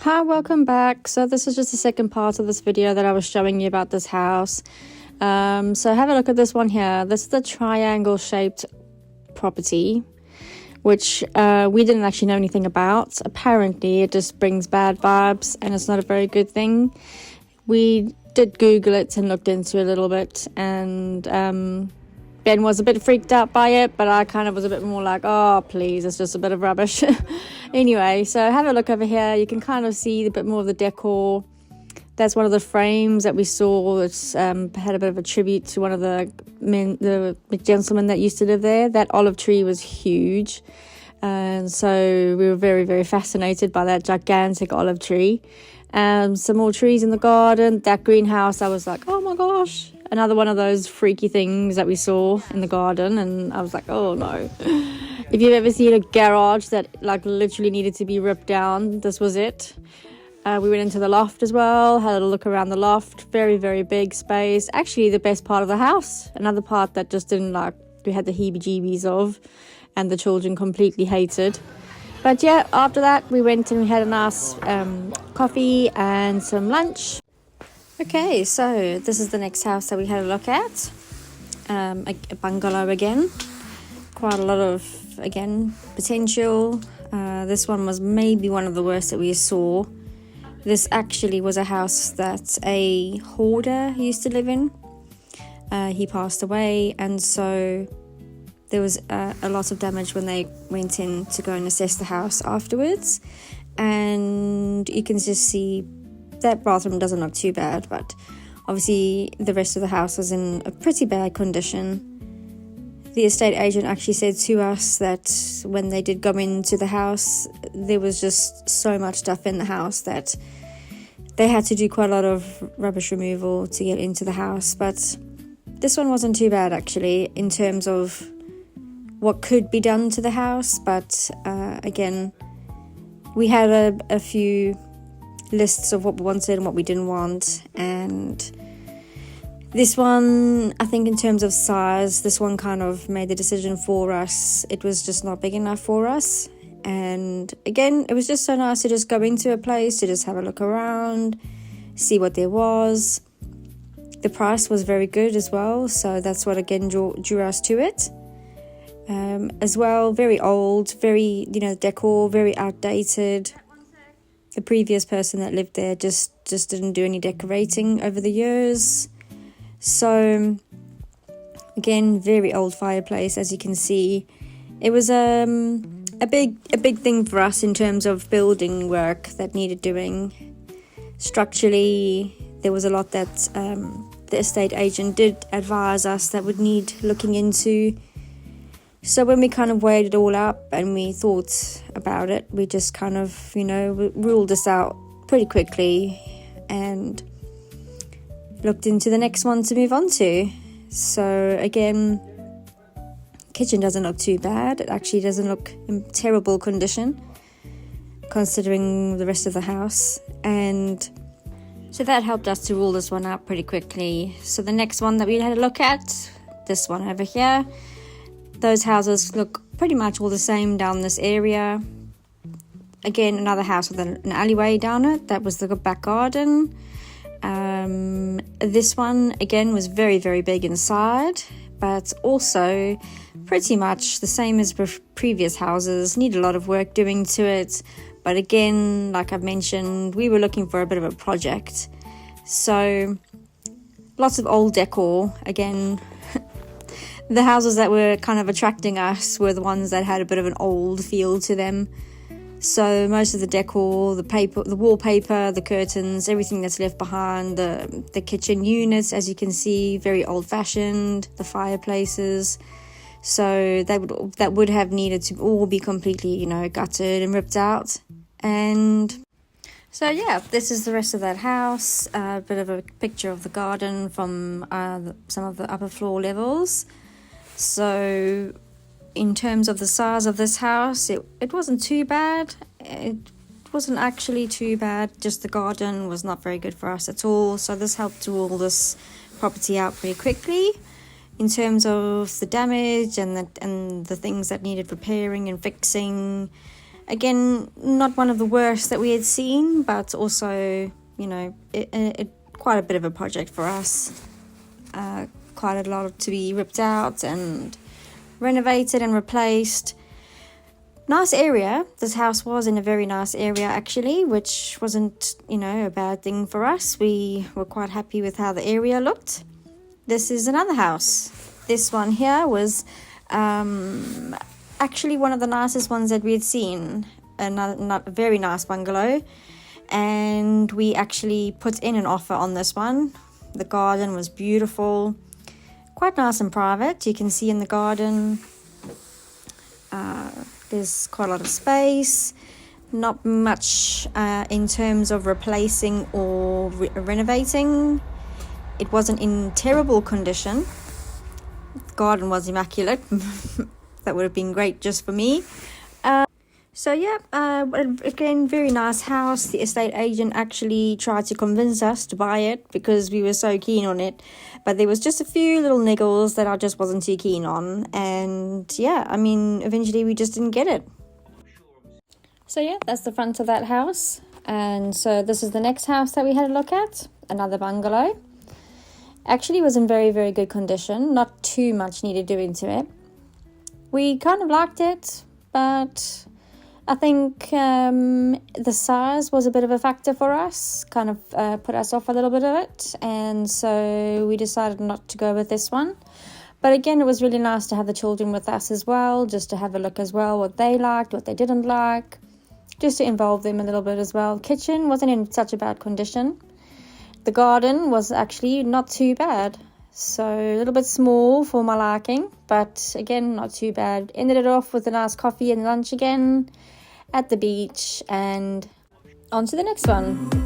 Hi, welcome back. So this is just the second part of this video that I was showing you about this house. So have a look at this one here. This is the triangle shaped property, which we didn't actually know anything about. Apparently it just brings bad vibes and it's not a very good thing. We did Google it and looked into it a little bit, and Ben was a bit freaked out by it, but I kind of was a bit more like, oh please, it's just a bit of rubbish. Anyway, so have a look over here. You can kind of see a bit more of the decor. That's one of the frames that we saw. It's had a bit of a tribute to one of the gentlemen that used to live there. That olive tree was huge, and so we were very, very fascinated by that gigantic olive tree. Some more trees in the garden. That greenhouse, I was like, oh my gosh, another one of those freaky things that we saw in the garden, and I was like, oh no. If you've ever seen a garage that like literally needed to be ripped down, this was it. We went into the loft as well, had a look around the loft. Very, very big space. Actually, the best part of the house. Another part that just didn't like, we had the heebie-jeebies of, and the children completely hated. But yeah, after that, we went and we had a nice coffee and some lunch. Okay, so this is the next house that we had a look at. A bungalow again. Quite a lot of, again, potential. This one was maybe one of the worst that we saw. This actually was a house that a hoarder used to live in. He passed away, and so there was a lot of damage when they went in to go and assess the house afterwards. And you can just see that bathroom doesn't look too bad, but obviously the rest of the house was in a pretty bad condition. The estate agent actually said to us that when they did go into the house, there was just so much stuff in the house that they had to do quite a lot of rubbish removal to get into the house. But this one wasn't too bad actually in terms of what could be done to the house. But again, we had a few lists of what we wanted and what we didn't want, and this one, I think in terms of size, this one kind of made the decision for us. It was just not big enough for us. And again, it was just so nice to just go into a place, to just have a look around, see what there was. The price was very good as well, so that's what again drew us to it. As well, very old, very, decor, very outdated. The previous person that lived there just didn't do any decorating over the years. So again, very old fireplace, as you can see. It was a big thing for us in terms of building work that needed doing. Structurally, there was a lot that the estate agent did advise us that would need looking into. So when we kind of weighed it all up and we thought about it, we just kind of, ruled this out pretty quickly and looked into the next one to move on to. So again, kitchen doesn't look too bad. It actually doesn't look in terrible condition considering the rest of the house. And so that helped us to rule this one out pretty quickly. So the next one that we had a look at, this one over here, those houses look pretty much all the same down this area. Again, another house with an alleyway down it. That was the back garden. This one, again, was very, very big inside, but also pretty much the same as previous houses. Need a lot of work doing to it. But again, like I've mentioned, we were looking for a bit of a project. So lots of old decor. Again, the houses that were kind of attracting us were the ones that had a bit of an old feel to them. So most of the decor, the paper, the wallpaper, the curtains, everything that's left behind, the kitchen units, as you can see, very old-fashioned, the fireplaces. So that would have needed to all be completely, gutted and ripped out. And so yeah, this is the rest of that house. A bit of a picture of the garden from some of the upper floor levels. So in terms of the size of this house, it wasn't too bad. It wasn't actually too bad. Just the garden was not very good for us at all. So this helped to rule this property out pretty quickly. In terms of the damage and the things that needed repairing and fixing, Again, not one of the worst that we had seen, but also, you know, quite a bit of a project for us. Quite a lot to be ripped out and renovated and replaced. Nice area. This house was in a very nice area actually, which wasn't, you know, a bad thing for us. We were quite happy with how the area looked. This is another house. This one here was actually one of the nicest ones that we had seen. Not a very nice bungalow, and we actually put in an offer on this one. The garden was beautiful, quite nice and private. You can see in the garden there's quite a lot of space, not much in terms of replacing or renovating. It wasn't in terrible condition. The garden was immaculate. That would have been great just for me. So yeah, again, very nice house. The estate agent actually tried to convince us to buy it because we were so keen on it. But there was just a few little niggles that I just wasn't too keen on. And yeah, I mean, eventually we just didn't get it. So yeah, that's the front of that house. And so this is the next house that we had a look at. Another bungalow. Actually was in very, very good condition. Not too much needed doing to it. We kind of liked it, but I think the size was a bit of a factor for us, kind of put us off a little bit of it, and so we decided not to go with this one. But again, it was really nice to have the children with us as well, just to have a look as well, what they liked, what they didn't like, just to involve them a little bit as well. Kitchen wasn't in such a bad condition. The garden was actually not too bad. So a little bit small for my liking, but again, not too bad. Ended it off with a nice coffee and lunch again at the beach, and on to the next one.